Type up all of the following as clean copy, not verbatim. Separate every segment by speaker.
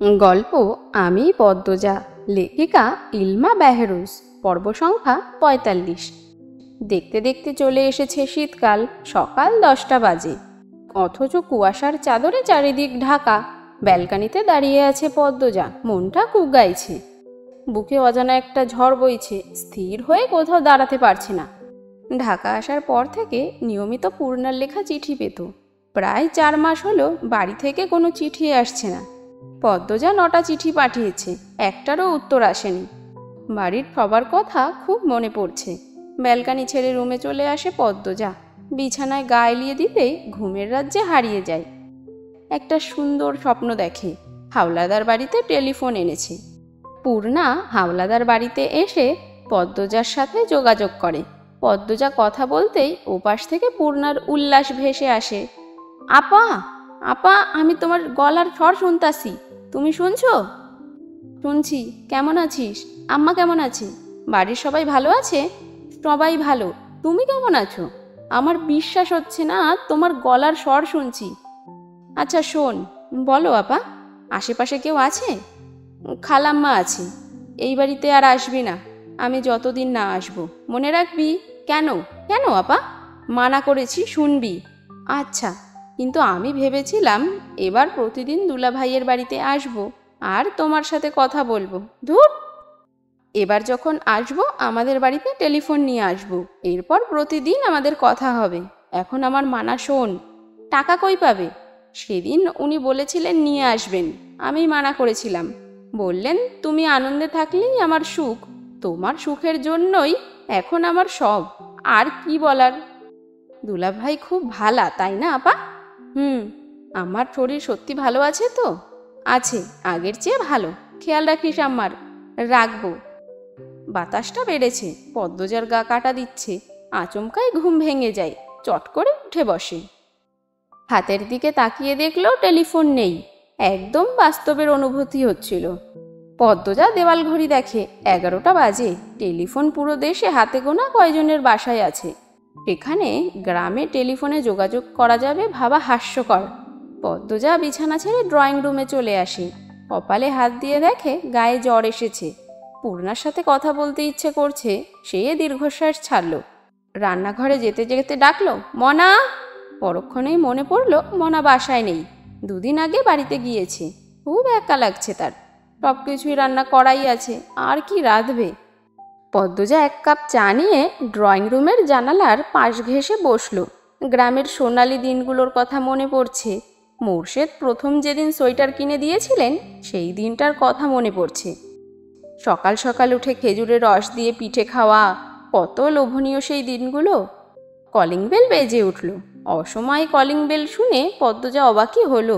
Speaker 1: গল্প আমি পদ্মজা, লেখিকা ইলমা বেহরুজ। পর্ব সংখ্যা ৪৫। দেখতে দেখতে চলে এসেছে শীতকাল। সকাল ১০টা বাজে, অথচ কুয়াশার চাদরে চারিদিক ঢাকা। ব্যালকানিতে দাঁড়িয়ে আছে পদ্মজা, মনটা কুগাইছে। বুকে অজানা একটা ঝড় বইছে, স্থির হয়ে কোথাও দাঁড়াতে পারছে না। ঢাকা আসার পর থেকে নিয়মিত পূর্ণার লেখা চিঠি পেত। প্রায় ৪ মাস হলো বাড়ি থেকে কোনো চিঠি আসছে না। পদ্মজা ৯টা চিঠি পাঠিয়েছে, একটারও উত্তর আসেনি। বাড়ির সবার কথা খুব মনে পড়ছে। ব্যালকানি ছেড়ে রুমে চলে আসে পদ্মজা। বিছানায় গা এলিয়ে দিতেই ঘুমের রাজ্যে হারিয়ে যায়। একটা সুন্দর স্বপ্ন দেখে। হাওলাদার বাড়িতে টেলিফোন এনেছে। পূর্ণা হাওলাদার বাড়িতে এসে পদ্মজার সাথে যোগাযোগ করে। পদ্মজা কথা বলতেই ওপাশ থেকে পূর্ণার উল্লাস ভেসে আসে। আপা, আপা, আমি তোমার গলার স্বর শুনতাছি। তুমি শুনছো? শুনছি। কেমন আছিস? আম্মা কেমন আছে? বাড়ির সবাই ভালো আছে? সবাই ভালো। তুমি কেমন আছো? আমার বিশ্বাস হচ্ছে না, তোমার গলার স্বর শুনছি। আচ্ছা শোন, বলো আপা, আশেপাশে কেউ আছে? খালাম্মা আছে। এই বাড়িতে আর আসবি না, আমি যতদিন না আসবো। মনে রাখবি। কেন? কেন আপা? মানা করেছি, শুনবি। আচ্ছা, কিন্তু আমি ভেবেছিলাম এবার প্রতিদিন দুলা ভাইয়ের বাড়িতে আসবো আর তোমার সাথে কথা বলবো। ধুর, এবার যখন আসবো আমাদের বাড়িতে টেলিফোন নিয়ে আসবো, এরপর প্রতিদিন আমাদের কথা হবে। এখন আমার মানা শোন। টাকা কই পাবে? সেদিন উনি বলেছিলেন নিয়ে আসবেন, আমি মানা করেছিলাম। বললেন তুমি আনন্দে থাকলেই আমার সুখ, তোমার সুখের জন্যই এখন আমার সব। আর কি বলার। দুলাভাই খুব ভালা, তাই না আপা? আমার শরীর সত্যি ভালো আছে তো? আছে, আগের চেয়ে ভালো। খেয়াল রাখিস আমার। রাখবো। বাতাসটা বেড়েছে, পদ্মজার গা কাটা দিচ্ছে। আচমকাই ঘুম ভেঙে যায়, চট করে উঠে বসে। হাতের দিকে তাকিয়ে দেখলেও টেলিফোন নেই। একদম বাস্তবের অনুভূতি হচ্ছিল। পদ্মজা দেওয়াল ঘড়ি দেখে, 11টা বাজে। টেলিফোন পুরো দেশে হাতে গোনা কয়জনের বাসায় আছে। এখানে গ্রামে টেলিফোনে যোগাযোগ করা যাবে ভাবা হাস্যকর। পদ্মজা বিছানা ছেড়ে ড্রয়িং রুমে চলে আসে। কপালে হাত দিয়ে দেখে গায়ে জ্বর এসেছে। পূর্ণার সাথে কথা বলতে ইচ্ছে করছে, সে দীর্ঘশ্বাস ছাড়ল। রান্নাঘরে যেতে যেতে ডাকলো, মনা। পরক্ষণেই মনে পড়ল মনা বাসায় নেই। 2 দিন আগে বাড়িতে গিয়েছে। খুব একা লাগছে তার। সব কিছুই রান্না করাই আছে, আর কি রাঁধবে। পদ্মজা 1 কাপ চা নিয়ে ড্রয়িং রুমের জানালার পাশ ঘেঁষে বসল। গ্রামের সোনালি দিনগুলোর কথা মনে পড়ছে। মোর্শেদ প্রথম যেদিন সোয়েটার কিনে দিয়েছিলেন, সেই দিনটার কথা মনে পড়ছে। সকাল সকাল উঠে খেজুরের রস দিয়ে পিঠে খাওয়া, কত লোভনীয় সেই দিনগুলো। কলিং বেল বেজে উঠল। অসময়ে কলিং বেল শুনে পদ্মজা অবাকই হলো।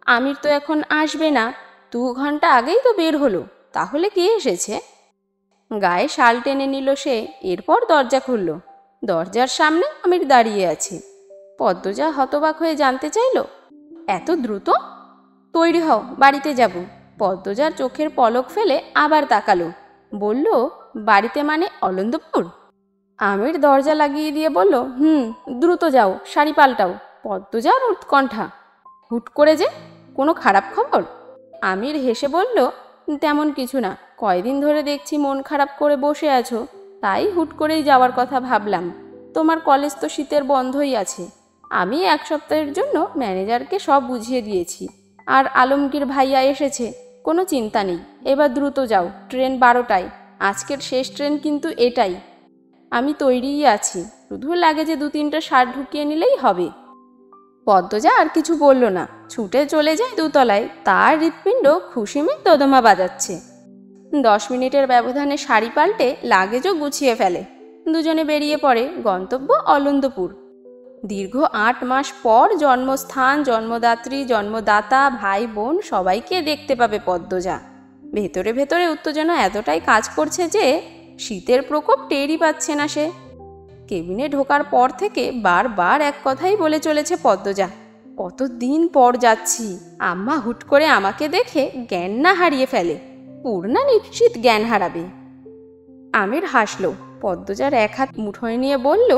Speaker 1: আমির তো এখন আসবে না, 2 ঘন্টা আগেই তো বের হলো। তাহলে কে এসেছে? গায়ে শাল টেনে নিল সে। এরপর দরজা খুলল। দরজার সামনে আমির দাঁড়িয়ে আছে। পদ্মজা হতবাক হয়ে জানতে চাইল, এত দ্রুত? তৈরি হও, বাড়িতে যাব। পদ্মজার চোখের পলক ফেলে আবার তাকালো। বলল, বাড়িতে মানে অলন্দপুর? আমির দরজা লাগিয়ে দিয়ে বলল, দ্রুত যাও, শাড়ি পাল্টাও। পদ্মজার উৎকণ্ঠা। হুট করে যে, কোনো খারাপ খবর? আমির হেসে বলল, তেমন কিছু না। কয়দিন ধরে দেখছি মন খারাপ করে বসে আছো, তাই হুট করেই যাওয়ার কথা ভাবলাম। তোমার কলেজ তো শীতের বন্ধই আছে। আমি 1 সপ্তাহের জন্য ম্যানেজারকে সব বুঝিয়ে দিয়েছি। আর আলমগীর ভাইয়া এসেছে। কোনো চিন্তা নেই। এবার দ্রুত যাও, ট্রেন 12টায়। আজকের শেষ ট্রেন কিন্তু এটাই। আমি তৈরিই আছি, শুধু লাগেজে 2-3টা শার্ট ঢুকিয়ে নিলেই হবে। পদ্মজা আর কিছু বলল না, ছুটে চলে যায় 2 তলায়। তার হৃৎপিণ্ড খুশিমে দোদমা বাজাচ্ছে। 10 মিনিটের ব্যবধানে শাড়ি পাল্টে লাগেজও গুছিয়ে ফেলে। দুজনে বেরিয়ে পড়ে। গন্তব্য অলন্দপুর। দীর্ঘ 8 মাস পর জন্মস্থান, জন্মদাত্রী, জন্মদাতা, ভাই বোন সবাইকে দেখতে পাবে পদ্মজা। ভেতরে ভেতরে উত্তেজনা এতটাই কাজ করছে যে শীতের প্রকোপ টেরই পাচ্ছে না সে। কেবিনে ঢোকার পর থেকে বারবার এক কথাই বলে চলেছে পদ্মজা, কতদিন পর যাচ্ছি। আম্মা হুট করে আমাকে দেখে জ্ঞান না হারিয়ে ফেলে। পূর্ণা নিশ্চিত জ্ঞান হারাবে। আমির হাসল। পদ্মজার 1 হাত মুঠোয় নিয়ে বলল,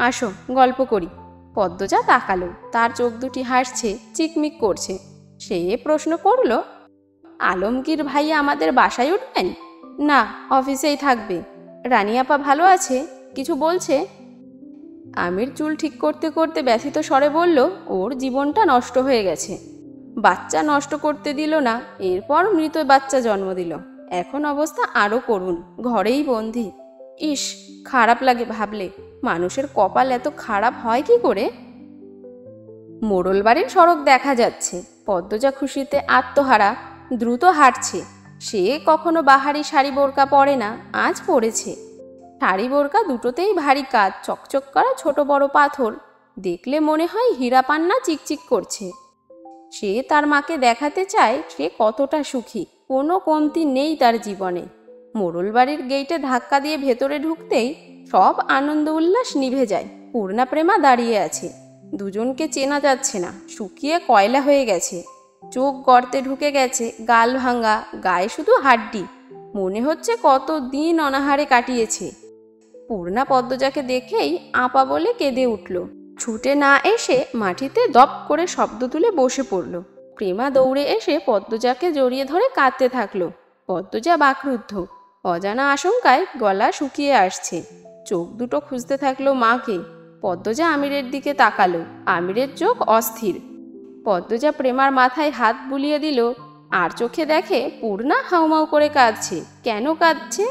Speaker 1: আসো, গল্প করি। পদ্মজা তাকালো। তার চোখ দুটি হাসছে, চিকমিক করছে। সে প্রশ্ন করল, আলমগীর ভাইয়া আমাদের বাসায় উঠবেন? না, অফিসেই থাকবে। রানী আপা ভালো আছে? কিছু বলছে? আমির চুল ঠিক করতে করতে ব্যথিত স্বরে বলল, ওর জীবনটা নষ্ট হয়ে গেছে। বাচ্চা নষ্ট করতে দিল না, এরপর মৃত বাচ্চা জন্ম দিল। এখন অবস্থা আরও করুণ, ঘরেই বন্দি। ইস, খারাপ লাগে ভাবলে, মানুষের কপাল এত খারাপ হয় কি করে। মোড়ল বাড়ির সড়ক দেখা যাচ্ছে। পদ্মজা খুশিতে আত্মহারা, দ্রুত হাঁটছে। সে কখনো বাহারি শাড়ি বোরকা পরে না, আজ পরেছে। শাড়ি বোরকা দুটোতেই ভারী কাজ, চকচক করা ছোট বড় পাথর, দেখলে মনে হয় হীরা পান্না চিকচিক করছে। সে তার মাকে দেখাতে চায় সে কতটা সুখী, কোনো কমতি নেই তার জীবনে। মোড়ল বাড়ির গেইটে ধাক্কা দিয়ে ভেতরে ঢুকতেই সব আনন্দ উল্লাস নিভে যায়। পূর্ণা প্রেমা দাঁড়িয়ে আছে। দুজনকে চেনা যাচ্ছে না, শুকিয়ে কয়লা হয়ে গেছে। চোখ গর্তে ঢুকে গেছে, গাল ভাঙা, গায়ে শুধু হাড্ডি। মনে হচ্ছে কত দিন অনাহারে কাটিয়েছে। পূর্ণা পদ্মজাকে দেখেই আপা বলে কেঁদে উঠল। ছুটে না এসে মাটিতে দপ করে শব্দ তুলে বসে পড়ল। প্রেমা দৌড়ে এসে পদ্মজাকে জড়িয়ে ধরে কাঁদতে থাকলো। পদ্মজা বাকরুদ্ধ, অজানা আশঙ্কায় গলা শুকিয়ে আসছে। চোখ দুটো খুঁজতে থাকলো মাকে। পদ্মজা আমিরের দিকে তাকালো। আমিরের চোখ অস্থির। পদ্মজা প্রেমার মাথায় হাত বুলিয়ে দিল, আর চোখে দেখে পূর্ণা হাউমাউ করে কাঁদছে। কেন কাঁদছে?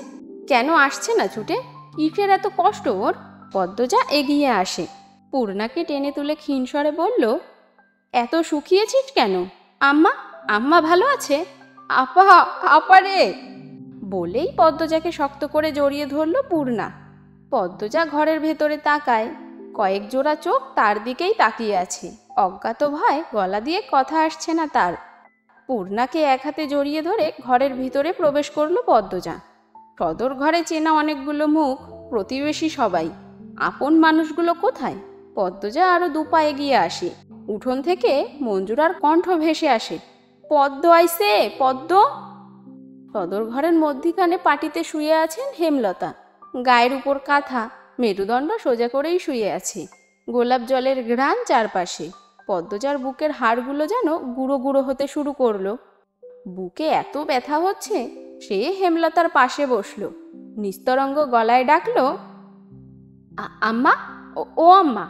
Speaker 1: কেন আসছে না ছুটে? কিসের এত কষ্ট ওর? পদ্মজা এগিয়ে আসে, পূর্ণাকে টেনে তুলে ক্ষীণস্বরে বলল, এত শুকিয়েছিস কেন? আম্মা, আম্মা ভালো আছে? আপা, আপা রে! বলেই পদ্মজাকে শক্ত করে জড়িয়ে ধরল পূর্ণা। পদ্মজা ঘরের ভেতরে তাকায়। কয়েক জোড়া চোখ তার দিকেই তাকিয়ে আছে। অজ্ঞাত ভয় গলা দিয়ে কথা আসছে না তার। পূর্ণাকে এক হাতে জড়িয়ে ধরে ঘরের ভিতরে প্রবেশ করল পদ্মজা। সদর ঘরে চেনা অনেকগুলো মুখ, প্রতিবেশী সবাই। আপন মানুষগুলো কোথায়? পদ্মজা আরো দুপা এগিয়ে আসে। উঠোন থেকে মঞ্জুরার কণ্ঠ ভেসে আসে, পদ্ম আইছে, পদ্ম। সদর ঘরের মধ্যিখানে পাটিতে শুয়ে আছেন হেমলতা। গায়ের উপর কাঁথা, মেরুদণ্ড সোজা করেই শুয়ে আছে। গোলাপ জলের ঘ্রাণ চারপাশে। পদ্মজার বুকের হাড়গুলো যেন গুঁড়ো গুঁড়ো হতে শুরু করলো। বুকে এত ব্যথা হচ্ছে, সে হেমলতার পাশে বসলো। নিস্তরঙ্গ গলায় ডাকলো, আম্মা, ও আম্মা।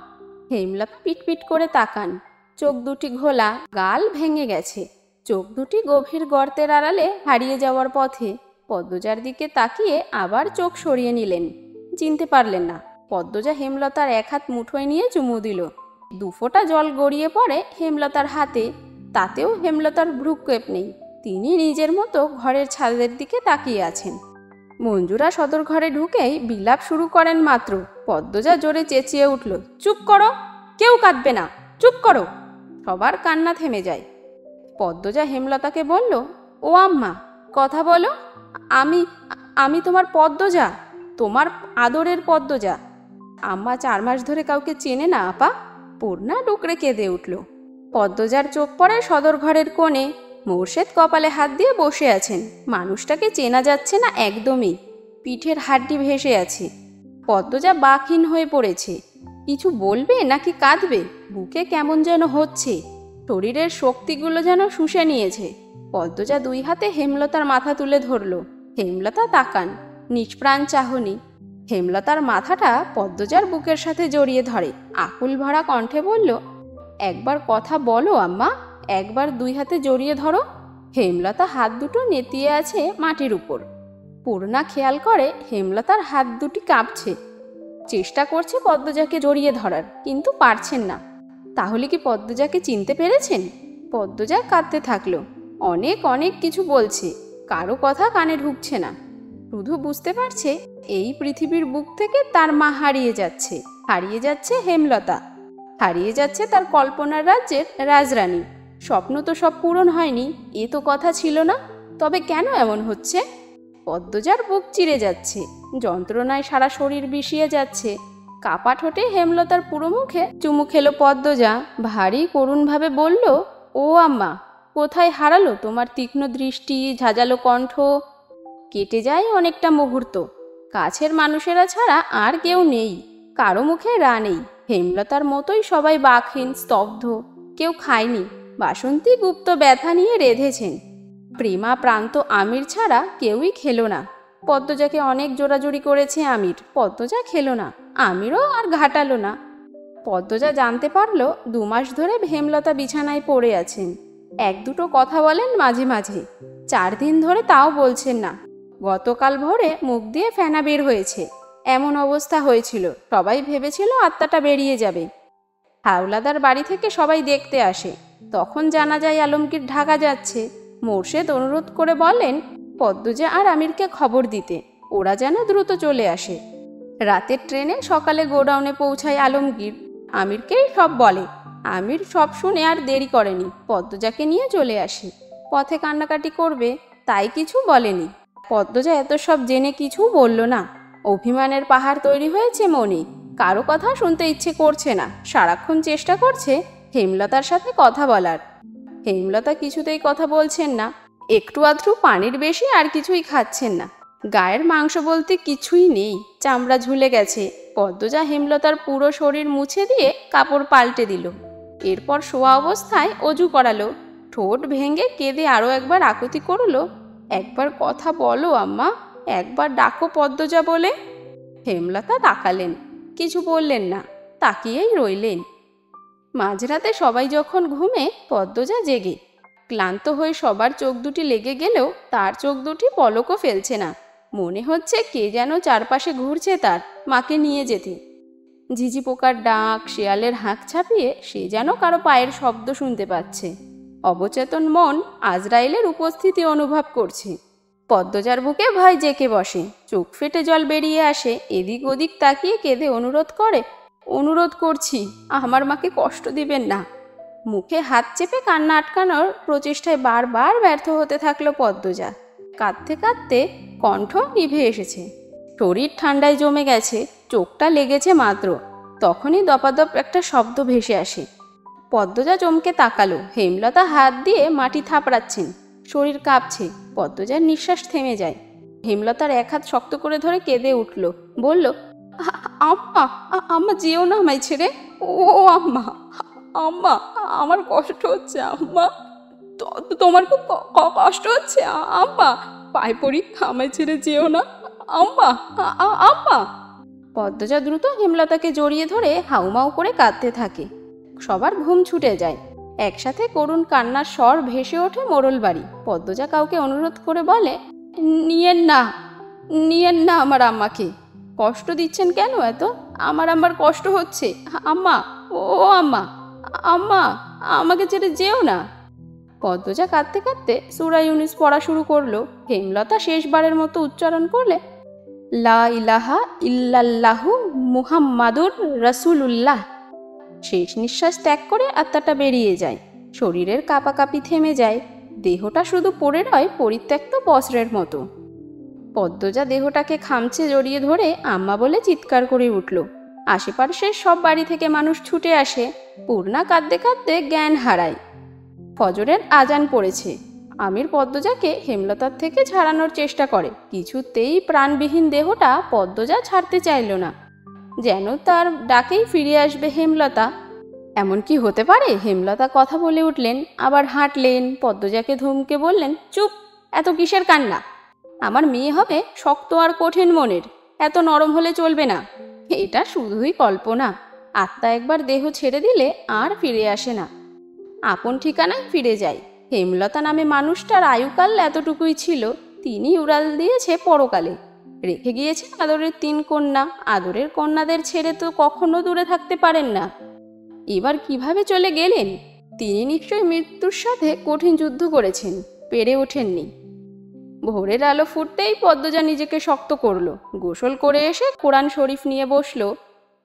Speaker 1: হেমলতা পিটপিট করে তাকান। চোখ দুটি ঘোলা, গাল ভেঙে গেছে। চোখ দুটি গভীর গর্তের আড়ালে হারিয়ে যাওয়ার পথে। পদ্মজার দিকে তাকিয়ে আবার চোখ সরিয়ে নিলেন। চিনতে পারলেন না। পদ্মজা হেমলতার এক হাত মুঠোয় নিয়ে চুমু দিল। দুফোঁটা জল গড়িয়ে পড়ে হেমলতার হাতে। তাতেও হেমলতার ভ্রুক্ষেপ নেই। তিনি নিজের মতো ঘরের ছাদের দিকে তাকিয়ে আছেন। মঞ্জুরা সদর ঘরে ঢুকেই বিলাপ শুরু করেন মাত্র পদ্মজা জোরে চেঁচিয়ে উঠল, চুপ করো, কেউ কাঁদবে না, চুপ করো। সবার কান্না থেমে যায়। পদ্মজা হেমলতাকে বলল, ও আম্মা, কথা বলো। আমি আমি তোমার পদ্মজা, তোমার আদরের পদ্মজা। আম্মা 4 মাস ধরে কাউকে চেনে না আপা। পূর্ণা ডুকরে কেঁদে উঠল। পদ্মজার চোখ পড়ে সদর ঘরের কোণে। মোর্শেদ কপালে হাত দিয়ে বসে আছেন। মানুষটাকে চেনা যাচ্ছে না একদমই। পিঠের হাড্ডি ভেসে আছে। পদ্মজা বাকহীন হয়ে পড়েছে। কিছু বলবে নাকি কাঁদবে? বুকে কেমন যেন হচ্ছে। শরীরের শক্তিগুলো যেন শুষে নিয়েছে। পদ্মজা 2 হাতে হেমলতার মাথা তুলে ধরল। হেমলতা তাকান, নিষ্প্রাণ চাহনি। হেমলতার মাথাটা পদ্মজার বুকের সাথে জড়িয়ে ধরে। আকুল ভরা কণ্ঠে বলল, একবার কথা বলো আম্মা, একবার 2 হাতে জড়িয়ে ধরো। হেমলতা হাত দুটো নেতিয়ে আছে মাটির উপর। পূর্ণা খেয়াল করে হেমলতার হাত দুটি কাঁপছে। চেষ্টা করছে পদ্মজাকে জড়িয়ে ধরার, কিন্তু পারছেন না। তাহলে কি পদ্মজাকে চিনতে পেরেছেন? পদ্মজা কাঁদতে থাকলো। অনেক অনেক কিছু বলছে, কারো কথা কানে ঢুকছে না। শুধু বুঝতে পারছে এই পৃথিবীর বুক থেকে তার মা হারিয়ে যাচ্ছে। হারিয়ে যাচ্ছে হেমলতা, হারিয়ে যাচ্ছে তার কল্পনার রাজ্যের রাজরানী। স্বপ্ন তো সব পূরণ হয়নি, এ তো কথা ছিল না। তবে কেন এমন হচ্ছে? পদ্মজার বুক চিরে যাচ্ছে, যন্ত্রণায় সারা শরীর বিষিয়ে যাচ্ছে। কাপা ঠোঁটে হেমলতার পুরো মুখে চুমু খেলো পদ্মজা। ভারী করুণভাবে বলল, ও আম্মা, কোথায় হারালো তোমার তীক্ষ্ণ দৃষ্টি, ঝাঁঝালো কণ্ঠ? কেটে যায় অনেকটা মুহূর্ত। কাছের মানুষেরা ছাড়া আর কেউ নেই। কারো মুখে রা নেই। হেমলতার মতোই সবাই বাকহীন, স্তব্ধ। কেউ খায়নি। বাসন্তী গুপ্ত ব্যথা নিয়ে রেঁধেছেন। প্রেমা প্রান্ত আমির ছাড়া কেউই খেলো না। পদ্মজাকে অনেক জোরাজুরি করেছে আমির, পদ্মজা খেলো না। আমিরও আর ঘাটালো না। পদ্মজা জানতে পারলো 2 মাস ধরে হেমলতা বিছানায় পড়ে আছেন। 1-2 কথা বলেন মাঝে মাঝে, 4 দিন ধরে তাও বলছেন না। গতকাল ভোরে মুখ দিয়ে ফেনা বের হয়েছে। এমন অবস্থা হয়েছিল, সবাই ভেবেছিল আত্মাটা বেরিয়ে যাবে। হাওলাদার বাড়ি থেকে সবাই দেখতে আসে। তখন জানা যায় আলমগীর ঢাকা যাচ্ছে। মোর্শেদ অনুরোধ করে বলেন পদ্মজা আর আমিরকে খবর দিতে, ওরা যেন দ্রুত চলে আসে। রাতের ট্রেনে সকালে গোডাউনে পৌঁছায় আলমগীর। আমিরকেই সব বলে। আমির সব শুনে আর দেরি করেনি, পদ্মজাকে নিয়ে চলে আসে। পথে কান্নাকাটি করবে তাই কিছু বলেনি। পদ্মজা এত সব জেনে কিছু বলল না। অভিমানের পাহাড় তৈরি হয়েছে মনে, কারো কথা শুনতে ইচ্ছে করছে না। সারাক্ষণ চেষ্টা করছে হেমলতার সাথে কথা বলার। হেমলতা কিছুতেই কথা বলছেন না। একটু আধটু পানির বেশি আর কিছুই খাচ্ছেন না। গায়ের মাংস বলতে কিছুই নেই, চামড়া ঝুলে গেছে। পদ্মজা হেমলতার পুরো শরীর মুছে দিয়ে কাপড় পাল্টে দিল। এরপর শোয়া অবস্থায় অজু করালো। ঠোঁট ভেঙে কেঁদে আরও একবার আকুতি করলো, একবার কথা বলো আম্মা, একবার ডাকো পদ্মজা বলে। হেমলতা তাকালেন, কিছু বললেন না, তাকিয়েই রইলেন। মাঝরাতে সবাই যখন ঘুমে, পদ্মজা জেগে। ক্লান্ত হয়ে সবার চোখ দুটি লেগে গেলেও তার চোখ দুটি পলকও ফেলছে না। মনে হচ্ছে কে যেন চারপাশে ঘুরছে তার, মাকে নিয়ে যেতে। ঝিঝি পোকার ডাক, শেয়ালের হাঁক ছাপিয়ে সে যেন কারো পায়ের শব্দ শুনতে পাচ্ছে। অবচেতন মন আজরাইলের উপস্থিতি অনুভব করছে। পদ্মজার বুকে ভয় জেঁকে বসে, চোখ ফেটে জল বেরিয়ে আসে। এদিক ওদিক তাকিয়ে কেঁদে অনুরোধ করছি, আমার মাকে কষ্ট দিবেন না। মুখে হাত চেপে কান্না আটকানোর প্রচেষ্টায় বারবার ব্যর্থ হতে থাকলো পদ্মজা। কাঁদতে কাঁদতে কণ্ঠ নিভে এসেছে, শরীর ঠান্ডায় জমে গেছে, চোখটা লেগেছে মাত্র। তখনই দপাদপ একটা শব্দ ভেসে আসে। পদ্মজা চমকে তাকালো। হেমলতা হাত দিয়ে মাটি থাপড়াচ্ছেন, শরীর কাঁপছে। পদ্মজার নিঃশ্বাস থেমে যায়। হেমলতার এক হাত শক্ত করে ধরে কেঁদে উঠল, বলল, আম্মা, আম্মা যেও না আমায় ছেড়ে। ও আম্মা, আম্মা আমার কষ্ট হচ্ছে আম্মা, তোমার খুব কষ্ট হচ্ছে আম্মা, পায়ে পড়ি, আমায় ছেড়ে যেও না আম্মা, আম্মা। পদ্মজা দ্রুত হেমলতাকে জড়িয়ে ধরে হাউমাউ করে কাঁদতে থাকে। সবার ঘুম ছুটে যায়। একসাথে করুণ কান্নার স্বর ভেসে ওঠে মোড়ল বাড়ি। পদ্মজা কাউকে অনুরোধ করে বলে, নিয়েন না আমার আম্মাকে। কষ্ট দিচ্ছেন কেন এত? আমার কষ্ট হচ্ছে আম্মা, ও আম্মা, আম্মা আমাকে ছেড়ে যেও না। পদ্মজা কাঁদতে কাঁদতে সূরা ইউনুস পড়া শুরু করলো। হেমলতা শেষবারের মতো উচ্চারণ করলে, লা ইলাহা ইল্লাল্লাহু মুহাম্মাদুর রাসূলুল্লাহ। শেষ নিঃশ্বাস ত্যাগ করে আত্মাটা বেরিয়ে যায়। শরীরের কাঁপাকাঁপি থেমে যায়। দেহটা শুধু পড়ে রয় পরিত্যক্ত বস্ত্রের মতো। পদ্মজা দেহটাকে খামচে জড়িয়ে ধরে আম্মা বলে চিৎকার করে উঠল। আশেপাশের সব বাড়ি থেকে মানুষ ছুটে আসে। পূর্ণা কাঁদতে কাঁদতে জ্ঞান হারায়। ফজরের আজান পড়েছে। আমির পদ্মজাকে হেমলতার থেকে ছাড়ানোর চেষ্টা করে, কিছুতেই প্রাণবিহীন দেহটা পদ্মজা ছাড়তে চাইল না। যেন তার ডাকেই ফিরে আসবে হেমলতা। এমন কি হতে পারে? হেমলতা কথা বলে উঠলেন, আবার হাঁটলেন। পদ্মজাকে ধমকে বললেন, চুপ, এত কিসের কান্না? আমার মেয়ে হবে শক্ত আর কঠিন মনের, এত নরম হলে চলবে না। এটা শুধুই কল্পনা। আত্মা একবার দেহ ছেড়ে দিলে আর ফিরে আসে না, আপন ঠিকানায় ফিরে যায়। হেমলতা নামে মানুষটার আয়ুকাল এতটুকুই ছিল। তিনি উড়াল দিয়েছে পরকালে, রেখে গিয়েছেন আদরের 3 কন্যা। আদরের কন্যাদের ছেড়ে তো কখনো দূরে থাকতে পারেন না। এবার কিভাবে চলে গেলেন? তিনি নিশ্চয়ই মৃত্যুর সাথে কঠিন যুদ্ধ করেছেন, পেরে ওঠেননি। ভোরের আলো ফুটতেই পদ্মজা নিজেকে শক্ত করলো। গোসল করে এসে কোরআন শরীফ নিয়ে বসলো।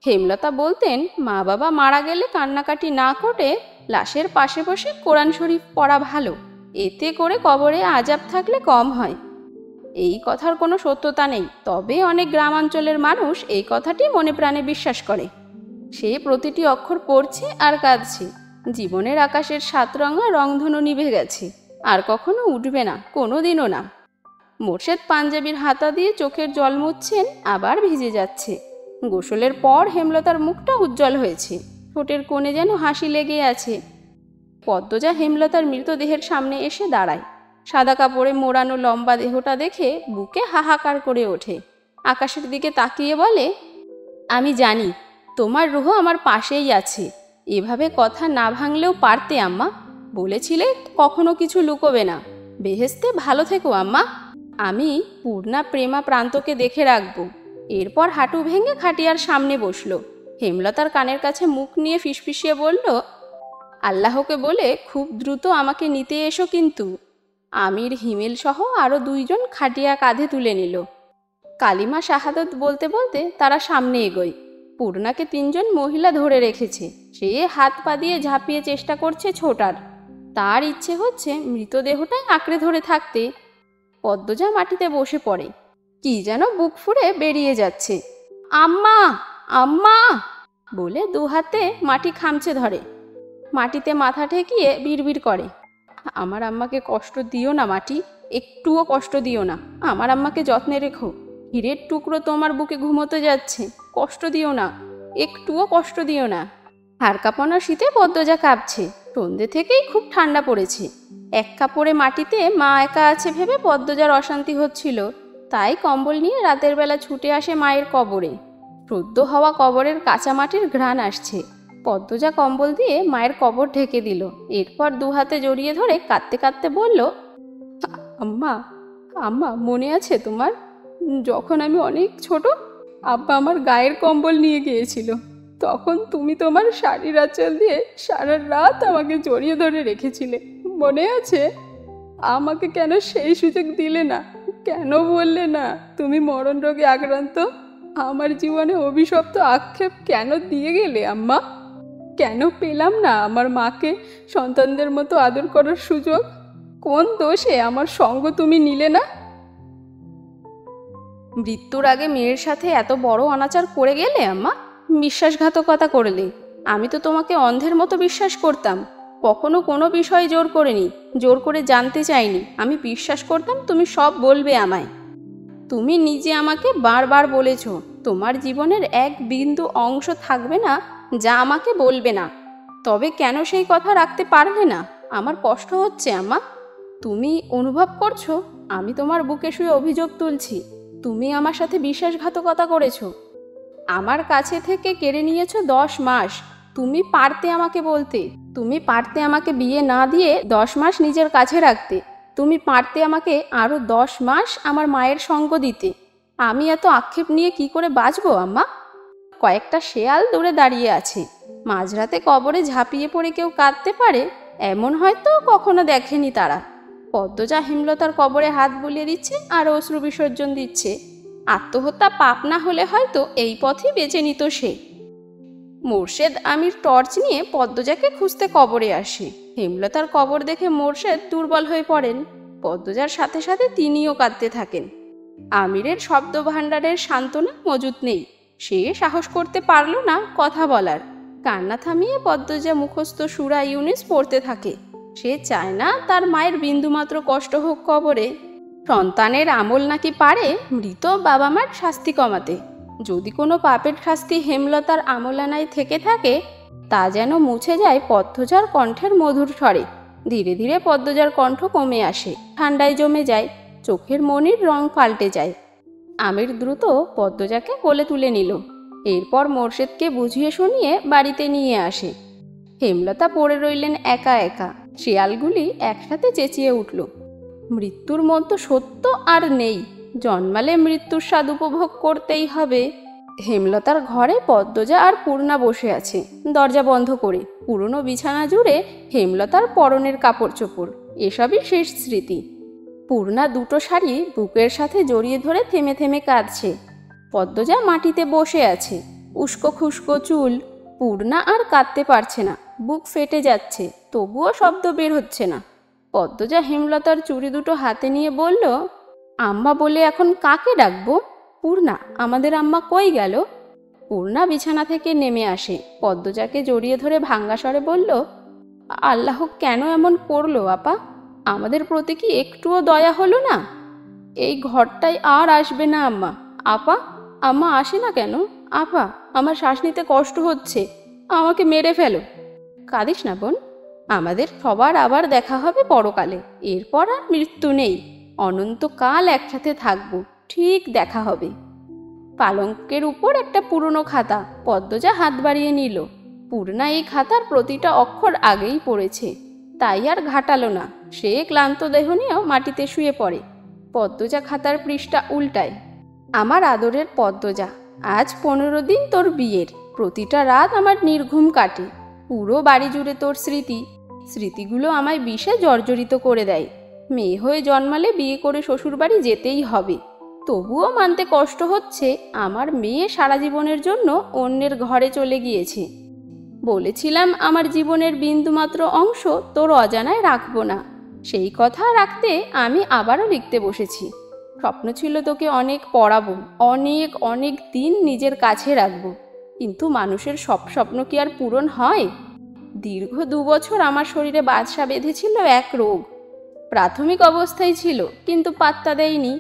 Speaker 1: হেমলতা বলতেন, মা বাবা মারা গেলে কান্নাকাটি না করে লাশের পাশে বসে কোরআন শরীফ পড়া ভালো, এতে করে কবরে আযাব থাকলে কম হয়। এই কথার কোনো সত্যতা নেই, তবে অনেক গ্রামাঞ্চলের মানুষ এই কথাটি মনে প্রাণে বিশ্বাস করে। সে প্রতিটি অক্ষর পড়ছে আর কাঁদছে। জীবনের আকাশের 7 রঙা রংধনু নিভে গেছে, আর কখনো উঠবে না, কোনো দিনও না। মোর্শেদ পাঞ্জাবির হাতা দিয়ে চোখের জল মুছছেন, আবার ভিজে যাচ্ছে। গোসলের পর হেমলতার মুখটা উজ্জ্বল হয়েছে, ঠোঁটের কোণে যেন হাসি লেগে আছে। পদ্মজা হেমলতার মৃতদেহের সামনে এসে দাঁড়ায়। সাদা কাপড়ে মোড়ানো লম্বা দেহটা দেখে বুকে হাহাকার করে ওঠে। আকাশের দিকে তাকিয়ে বলে, আমি জানি তোমার রুহ আমার পাশেই আছে। এভাবে কথা না ভাঙলেও পারতে আম্মা। বলেছিলে কখনো কিছু লুকোবে না। বেহেশতে ভালো থেকো আম্মা। আমি পূর্ণা প্রেমা প্রান্তকে দেখে রাখবো। এরপর হাঁটু ভেঙে খাটিয়ার সামনে বসলো। হেমলতার কানের কাছে মুখ নিয়ে ফিসফিসিয়ে বলল, আল্লাহকে বলে খুব দ্রুত আমাকে নিতে এসো কিন্তু। আমির হিমেল সহ আরও 2 জন খাটিয়া কাঁধে তুলে নিল। কালিমা শাহাদত বলতে বলতে তারা সামনে এগোয়। পূর্ণাকে 3 জন মহিলা ধরে রেখেছে। সে হাত পা দিয়ে ঝাঁপিয়ে চেষ্টা করছে ছোটার। তার ইচ্ছে হচ্ছে মৃতদেহটাই আঁকড়ে ধরে থাকতে। পদ্মজা মাটিতে বসে পড়ে। কি যেন বুক ফুঁড়ে বেরিয়ে যাচ্ছে। আম্মা, আম্মা বলে 2 হাতে মাটি খামচে ধরে। মাটিতে মাথা ঠেকিয়ে বিড়বিড় করে, আমার আম্মাকে কষ্ট দিও না মাটি, একটুও কষ্ট দিও না। আমার আম্মাকে যত্নে রেখো। হীরের টুকরো তোমার বুকে ঘুমোতে যাচ্ছে, কষ্ট দিও না, একটুও কষ্ট দিও না। হাড় কাঁপানো শীতে পদ্মজা কাঁপছে। সন্ধ্যে থেকেই খুব ঠান্ডা পড়েছে। এক কাপড়ে মাটিতে মা একা আছে ভেবে পদ্মজার অশান্তি হচ্ছিল। তাই কম্বল নিয়ে রাতের বেলা ছুটে আসে মায়ের কবরে। সদ্য হওয়া কবরের কাঁচা মাটির ঘ্রাণ আসছে। পদ্মজা কম্বল দিয়ে মায়ের কবর ঢেকে দিল। এরপর 2 হাতে জড়িয়ে ধরে কাঁদতে কাঁদতে বলল, আম্মা, আম্মা মনে আছে তোমার? যখন আমি অনেক ছোট, আব্বা আমার গায়ের কম্বল নিয়ে গিয়েছিল। তখন তুমি তোমার শাড়ির আঁচল দিয়ে সারা রাত আমাকে জড়িয়ে ধরে রেখেছিলে, মনে আছে? আমাকে কেন সেই সুযোগ দিলে না? কেন বললে না তুমি মরণ রোগে আক্রান্ত? আমার জীবনে অভিশপ্ত আক্ষেপ কেন দিয়ে গেলে আম্মা? কেন পেলাম না আমার মাকে সন্তানদের মতো আদর করার সুযোগ? কোন দোষে আমার সঙ্গ তুমি নিলে না? মৃত্যুর আগে মেয়ের সাথে এত বড় অনাচার করে গেলে আম্মা। বিশ্বাসঘাতকতা করলে। আমি তো তোমাকে অন্ধের মতো বিশ্বাস করতাম। কখনো কোনো বিষয়ে জোর করিনি, জোর করে জানতে চাইনি। আমি বিশ্বাস করতাম তুমি সব বলবে আমায়। তুমি নিজে আমাকে বারবার বলেছ তোমার জীবনের এক বিন্দু অংশ থাকবে না যা আমাকে বলবে না। তবে কেন সেই কথা রাখতে পারলে না? আমার কষ্ট হচ্ছে আম্মা। তুমি অনুভব করছো আমি তোমার বুকে শুয়ে অভিযোগ তুলছি? তুমি আমার সাথে বিশ্বাসঘাতকতা করেছো। আমার কাছে থেকে কেড়ে নিয়েছো 10 মাস। তুমি পারতে আমাকে বলতে। তুমি পারতে আমাকে বিয়ে না দিয়ে 10 মাস নিজের কাছে রাখতে। তুমি পারতে আমাকে আরও 10 মাস আমার মায়ের সঙ্গ দিতে। আমি এত আক্ষেপ নিয়ে কি করে বাঁচবো আম্মা? কয়েকটা শেয়াল দূরে দাঁড়িয়ে আছে। মাঝরাতে কবরে ঝাঁপিয়ে পড়ে কেউ কাঁদতে পারে এমন হয়তো কখনো দেখেনি তারা। পদ্মজা হেমলতার কবরে হাত বুলিয়ে দিচ্ছে আর অশ্রু বিসর্জন দিচ্ছে। আত্মহত্যা পাপ না হলে হয়তো এই পথই বেছে নিত সে। মোর্শেদ আমির টর্চ নিয়ে পদ্মজাকে খুঁজতে কবরে আসে। হেমলতার কবর দেখে মোর্শেদ দুর্বল হয়ে পড়েন। পদ্মজার সাথে সাথে তিনিও কাঁদতে থাকেন। আমিরের শব্দ ভাণ্ডারের সান্ত্বনা মজুত নেই। সে সাহস করতে পারল না কথা বলার। কান্না থামিয়ে পদ্মজা মুখস্থ সূরা ইউনুস পড়তে থাকে। সে চায় না তার মায়ের বিন্দুমাত্র কষ্ট হোক কবরে। সন্তানের আমল নাকি পারে মৃত বাবা মার শাস্তি কমাতে। যদি কোনো পাপের শাস্তি হেমলতার আমলানায় থেকে থাকে তা যেন মুছে যায় পদ্মজার কণ্ঠের মধুর স্বরে। ধীরে ধীরে পদ্মজার কণ্ঠ কমে আসে, ঠান্ডায় জমে যায়, চোখের মনির রং পাল্টে যায়। আমির দ্রুত পদ্মজাকে কোলে তুলে নিল। এরপর মোর্শেদকে বুঝিয়ে শুনিয়ে বাড়িতে নিয়ে আসে। হেমলতা পড়ে রইলেন একা একা। শিয়ালগুলি একসাথে চেঁচিয়ে উঠল, মৃত্যুর মতো সত্য আর নেই। জন্মালে মৃত্যুর স্বাদ উপভোগ করতেই হবে। হেমলতার ঘরে পদ্মজা আর পূর্ণা বসে আছে দরজা বন্ধ করে। পুরনো বিছানা জুড়ে হেমলতার পরনের কাপড় চোপড়, এসবই শেষ স্মৃতি। পূর্ণা 2টো শাড়ি বুকের সাথে জড়িয়ে ধরে থেমে থেমে কাঁদছে। পদ্মজা মাটিতে বসে আছে, উস্কো খুস্কো চুল। পূর্ণা আর কাঁদতে পারছে না, বুক ফেটে যাচ্ছে, তবুও শব্দ বের হচ্ছে না। পদ্মজা হেমলতার চুড়ি 2টো হাতে নিয়ে বলল, আম্মা বলে এখন কাকে ডাকবো? পূর্ণা, আমাদের আম্মা কই গেল? পূর্ণা বিছানা থেকে নেমে আসে, পদ্মজাকে জড়িয়ে ধরে ভাঙ্গা স্বরে বলল, আল্লাহ কেন এমন করলো আপা? আমাদের প্রতি কি একটুও দয়া হলো না? এই ঘরটায় আর আসবে না আম্মা। আপা, আম্মা আসে না কেন? আপা, আমার শ্বাস নিতে কষ্ট হচ্ছে, আমাকে মেরে ফেলো। কাঁদিস না বোন, আমাদের সবার আবার দেখা হবে পরকালে, এরপর আর মৃত্যু নেই, অনন্তকাল একসাথে থাকবো, ঠিক দেখা হবে। পালঙ্কের উপর একটা পুরনো খাতা, পদ্মজা হাত বাড়িয়ে নিল। পূর্ণা এই খাতার প্রতিটা অক্ষর আগেই পড়েছে, তাই আর ঘাটালো না। সে ক্লান্ত দেহ নিয়েও মাটিতে শুয়ে পড়ে। পদ্মজা খাতার পৃষ্ঠা উল্টায়। আমার আদরের পদ্মজা, আজ 15 দিন তোর বিয়ের। প্রতিটা রাত আমার নির্ঘুম কাটে। পুরো বাড়ি জুড়ে তোর স্মৃতি। স্মৃতিগুলো আমায় বিষে জর্জরিত করে দেয়। মেয়ে হয়ে জন্মালে বিয়ে করে শ্বশুরবাড়ি যেতেই হবে। তবুও মানতে কষ্ট হচ্ছে, আমার মেয়ে সারা জীবনের জন্য অন্যের ঘরে চলে গিয়েছে। বলেছিলাম আমার জীবনের বিন্দুমাত্র অংশ তোর অজানায় রাখবো না। সেই কথা রাখতে আমি আবারও লিখতে বসেছি। স্বপ্ন ছিল তোকে অনেক পড়াবো, অনেক অনেক দিন নিজের কাছে রাখবো। কিন্তু মানুষের সব স্বপ্ন কি আর পূরণ হয়? দীর্ঘ 2 বছর আমার শরীরে বাসা বেঁধেছিল এক রোগ। প্রাথমিক অবস্থায় ছিল, কিন্তু পাত্তা দেয়নি।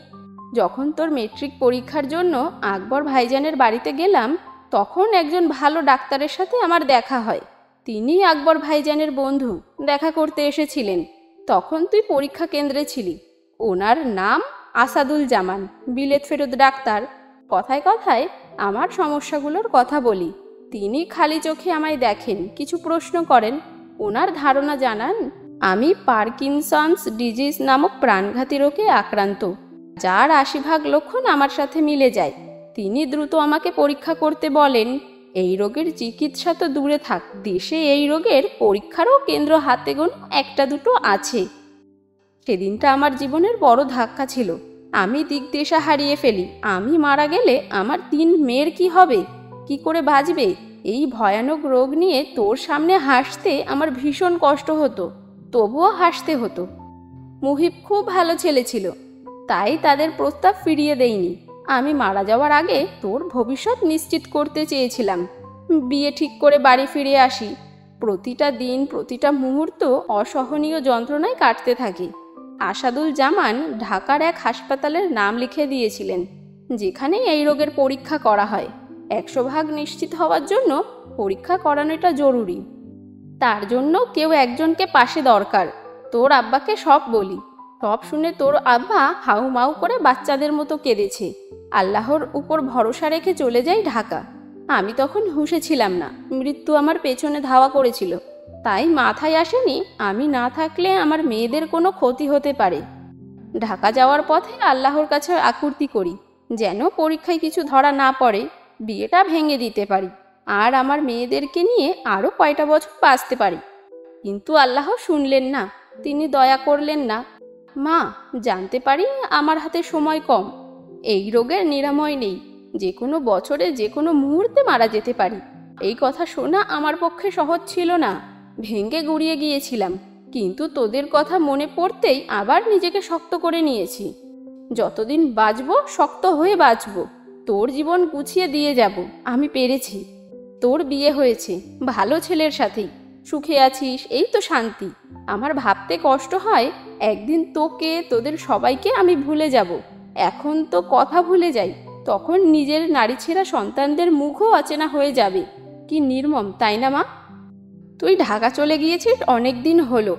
Speaker 1: যখন তোর মেট্রিক পরীক্ষার জন্য আকবর ভাইজানের বাড়িতে গেলাম, তখন একজন ভালো ডাক্তারের সাথে আমার দেখা হয়। তিনি আকবর ভাইজানের বন্ধু, দেখা করতে এসেছিলেন। তখন তুই পরীক্ষা কেন্দ্রে ছিলি। ওনার নাম আসাদুল জামান, বিলেত ফেরত ডাক্তার। কথায় কথায় আমার সমস্যাগুলোর কথা বলি। তিনি খালি চোখে আমায় দেখেন, কিছু প্রশ্ন করেন। ওনার ধারণা জানান আমি পার্কিনসন্স ডিজিজ নামক প্রাণঘাতী রোগে আক্রান্ত, যার 80% লক্ষণ আমার সাথে মিলে যায়। তিনি দ্রুত আমাকে পরীক্ষা করতে বলেন। এই রোগের চিকিৎসা তো দূরে থাক, দেশে এই রোগের পরীক্ষারও কেন্দ্র হাতে গোনা 1-2 আছে। সেদিনটা আমার জীবনের বড় ধাক্কা ছিল। আমি দিকদিশা হারিয়ে ফেলি। আমি মারা গেলে আমার 3 মেয়ের কি হবে? কি করে বাঁচবে? এই ভয়ানক রোগ নিয়ে তোর সামনে হাসতে আমার ভীষণ কষ্ট হতো, তবুও হাসতে হতো। মুহিব খুব ভালো ছেলে ছিল, তাই তাদের প্রস্তাব ফিরিয়ে দেইনি। আমি মারা যাওয়ার আগে তোর ভবিষ্যৎ নিশ্চিত করতে চেয়েছিলাম। বিয়ে ঠিক করে বাড়ি ফিরে আসি। প্রতিটা দিন, প্রতিটা মুহূর্ত অসহনীয় যন্ত্রণায় কাটতে থাকে। আসাদুল জামান ঢাকার এক হাসপাতালের নাম লিখে দিয়েছিলেন, যেখানে এই রোগের পরীক্ষা করা হয়। 100% নিশ্চিত হওয়ার জন্য পরীক্ষা করানোটা জরুরি। তার জন্য কেউ একজনকে পাশে দরকার। তোর আব্বাকে সব বলি। সব শুনে তোর আব্বা হাউমাউ করে বাচ্চাদের মতো কেঁদেছে। আল্লাহর উপর ভরসা রেখে চলে যাই ঢাকা। আমি তখন হুঁশে ছিলাম না। মৃত্যু আমার পেছনে ধাওয়া করেছিল। তাই মাথায় আসেনি আমি না থাকলে আমার মেয়েদের কোনো ক্ষতি হতে পারে। ঢাকা যাওয়ার পথে আল্লাহর কাছে আকুতি করি, যেন পরীক্ষায় কিছু ধরা না পড়ে, বিয়েটা ভেঙে দিতে পারি, আর আমার মেয়েদেরকে নিয়ে আরও কয়টা বছর বাঁচতে পারি। কিন্তু আল্লাহ শুনলেন না। তিনি দয়া করলেন না। মা, জানতে পারি আমার হাতে সময় কম। এই রোগের নিরাময় নেই। যে কোনো বছরে যে কোনো মুহূর্তে মারা যেতে পারি। এই কথা শোনা আমার পক্ষে সহজ ছিল না। ভেঙে গুড়িয়ে গিয়েছিলাম। কিন্তু তোদের কথা মনে পড়তেই আবার নিজেকে শক্ত করে নিয়েছি। যতদিন বাঁচব শক্ত হয়ে বাঁচব। তোর জীবন গুছিয়ে দিয়ে যাব। আমি পেরেছি। তোর বিয়ে হয়েছে ভালো ছেলের সাথেই। সুখে আছিস, এই তো শান্তি। আমার ভাবতে কষ্ট হয় একদিন তোকে, তোদের সবাইকে আমি ভুলে যাব। এখন তো কথা ভুলে যাই, তখন নিজের নারী ছেঁড়া সন্তানদের মুখও অচেনা হয়ে যাবে। কি নির্মম, তাই না মা? তুই ঢাকা চলে গিয়েছিস অনেক দিন হলো।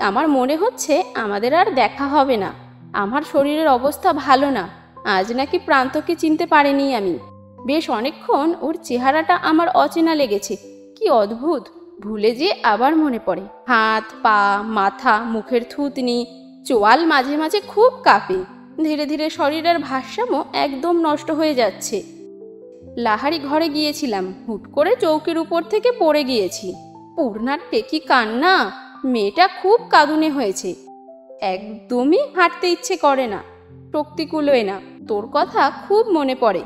Speaker 1: আমার মনে হচ্ছে আমাদের আর দেখা হবে না। আমার শরীরের অবস্থা ভালো না। আজ নাকি প্রান্তকে চিনতে পারিনি আমি। বেশ অনেকক্ষণ ওর চেহারাটা আমার অচেনা লেগেছে। কি অদ্ভুত, ভুলে যে আবার মনে পড়ে। হাত, পা, মাথা, মুখের থুতনি, চোয়াল মাঝে মাঝে খুব কাঁপে। ধীরে ধীরে শরীরের ভারসাম্য একদম নষ্ট হয়ে যাচ্ছে। লাহারি ঘরে গিয়েছিলাম, হুট করে চৌকির উপর থেকে পড়ে গিয়েছি। পূর্ণার টেকি কান্না। মেয়েটা খুব কাঁদুনে হয়েছে। একদমই হাঁটতে ইচ্ছে করে না, শক্তি কুলোয় না। তোর কথা খুব মনে পড়ে।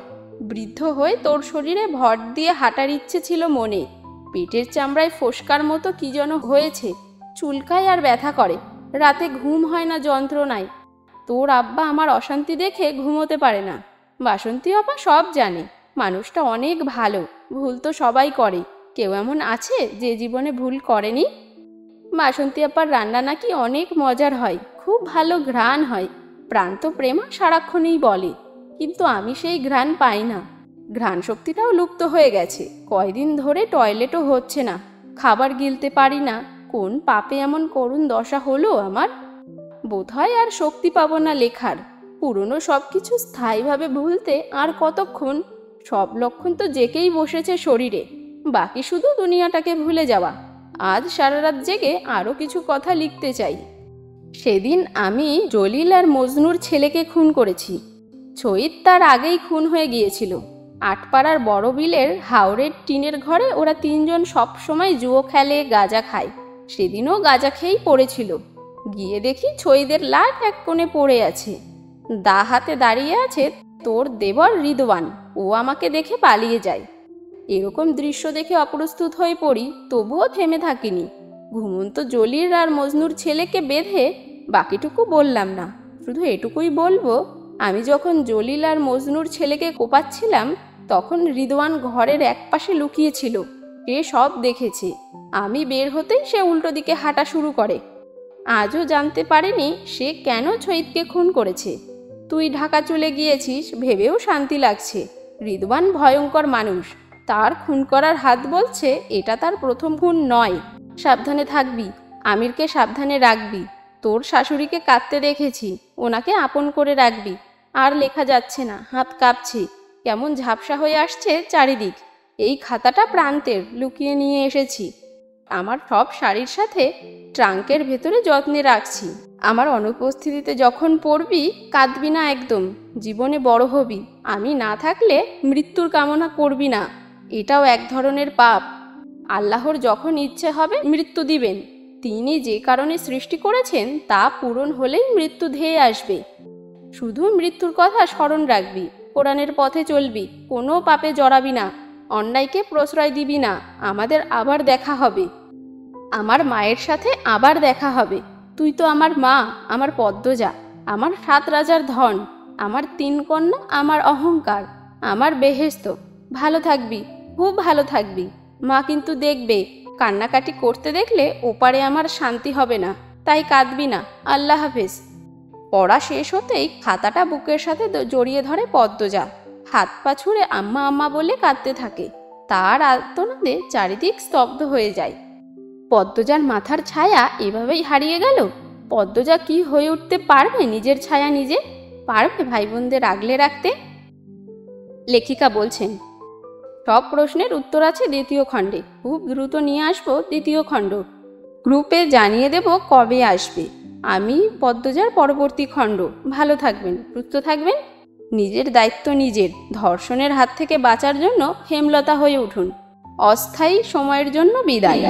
Speaker 1: বৃদ্ধ হয়ে তোর শরীরে ভর দিয়ে হাঁটার ইচ্ছে ছিল মনে। পেটের চামড়ায় ফোসকার মতো কি যেন হয়েছে, চুলকায় আর ব্যথা করে। রাতে ঘুম হয় না যন্ত্রণায়। তোর আব্বা আমার অশান্তি দেখে ঘুমোতে পারে না। বাসন্তী আপা সব জানে। মানুষটা অনেক ভালো। ভুল তো সবাই করে, কেউ এমন আছে যে জীবনে ভুল করেনি? বাসন্তী আপার রান্না নাকি অনেক মজার হয়, খুব ভালো ঘ্রাণ হয়। প্রান্ত প্রেমা সারাক্ষণই বলে, কিন্তু আমি সেই ঘ্রাণ পাই না। ঘ্রাণ শক্তিটাও লুপ্ত হয়ে গেছে। কয়দিন ধরে টয়লেটও হচ্ছে না, খাবার গিলতে পারি না। কোন পাপে এমন করুণ দশা হলো আমার? বোধহয় আর শক্তি পাবো না লেখার। পুরনো সব কিছু স্থায়ীভাবে ভুলতে আর কতক্ষণ? সব লক্ষণ তো জেকেই বসেছে শরীরে, বাকি শুধু দুনিয়াটাকে ভুলে যাওয়া। আজ সারা রাত জেগে আরও কিছু কথা লিখতে চাই। সেদিন আমি জলিল আর মজনুর ছেলেকে খুন করেছি। ছহিদ তার আগেই খুন হয়ে গিয়েছিল। আটপাড়ার বড় বিলের হাওরের টিনের ঘরে ওরা তিনজন সবসময় জুয়ো খেলে, গাঁজা খায়। সেদিনও গাঁজা খেয়েই পড়েছিল। গিয়ে দেখি ছহিদের লাশ এক কোণে পড়ে আছে। দা হাতে দাঁড়িয়ে আছে তোর দেবর রিদওয়ান। ও আমাকে দেখে পালিয়ে যায়। এরকম দৃশ্য দেখে অপ্রস্তুত হয়ে পড়ি, তবুও থেমে থাকিনি। ঘুমন্ত জলিল আর মজনুর ছেলেকে বেঁধে বাকিটুকু বললাম না, শুধু এটুকুই বলবো, আমি যখন জলিল আর মজনুর ছেলেকে কোপাচ্ছিলাম তখন রিদওয়ান ঘরের একপাশে লুকিয়েছিল। সে সব দেখেছে। আমি বের হতেই সে উল্টো দিকে হাঁটা শুরু করে। আজও জানতে পারেনি সে কেন ছহিদকে খুন করেছে। তুই ঢাকা চলে গিয়েছিস ভেবেও শান্তি লাগছে। রিদওয়ান ভয়ঙ্কর মানুষ। তার খুন করার হাত বলছে এটা তার প্রথম খুন নয়। সাবধানে থাকবি, আমিরকে সাবধানে রাখবি। তোর শাশুড়িকে কাঁদতে দেখেছি, ওনাকে আপন করে রাখবি। আর লেখা যাচ্ছে না, হাত কাঁপছে, কেমন ঝাপসা হয়ে আসছে চারিদিক। এই খাতাটা প্রান্তের, লুকিয়ে নিয়ে এসেছি। আমার সব শাড়ির সাথে ট্রাঙ্কের ভেতরে যত্নে রাখছি। আমার অনুপস্থিতিতে যখন পড়বি কাঁদবি না একদম। জীবনে বড় হবি। আমি না থাকলে মৃত্যুর কামনা করবি না। এটাও এক ধরনের পাপ। আল্লাহর যখন ইচ্ছে হবে মৃত্যু দিবেন। তিনি যে কারণে সৃষ্টি করেছেন তা পূরণ হলেই মৃত্যু ধেয়ে আসবে। শুধু মৃত্যুর কথা স্মরণ রাখবি। কোরআনের পথে চলবি। কোনো পাপে জড়াবি না। অন্যায়কে প্রশ্রয় দিবি না। আমাদের আবার দেখা হবে। আমার মায়ের সাথে আবার দেখা হবে। তুই তো আমার মা, আমার পদ্মজা, আমার 7 রাজার ধন, আমার 3 কন্যা, আমার অহংকার, আমার বেহেশত। ভালো থাকবি, খুব ভালো থাকবি। মা কিন্তু দেখবে, কান্নাকাটি করতে দেখলে ওপারে আমার শান্তি হবে না। তাই কাঁদবি না। আল্লাহ হাফেজ। পড়া শেষ হতেই খাতাটা বুকের সাথে জড়িয়ে ধরে পদ্মজা। হাত পা ছুঁড়ে আম্মা আম্মা বলে কাঁদতে থাকে। তার আর্তনাদে চারিদিক স্তব্ধ হয়ে যায়। পদ্মজার মাথার ছায়া এভাবেই হারিয়ে গেল। পদ্মজা কি হয়ে উঠতে পারবে নিজের ছায়া নিজে? পারবে ভাই বোনদের আগলে রাখতে? লেখিকা বলছেন, সব প্রশ্নের উত্তর আছে দ্বিতীয় খণ্ডে। খুব দ্রুত নিয়ে আসবো দ্বিতীয় খণ্ড। গ্রুপে জানিয়ে দেব কবে আসবে। আমি পদ্মজার পরবর্তী খণ্ড। ভালো থাকবেন, সুস্থ থাকবেন। নিজের দায়িত্ব নিজের। ধর্ষণের হাত থেকে বাঁচার জন্য হেমলতা হয়ে উঠুন। অস্থায়ী সময়ের জন্য বিদায়।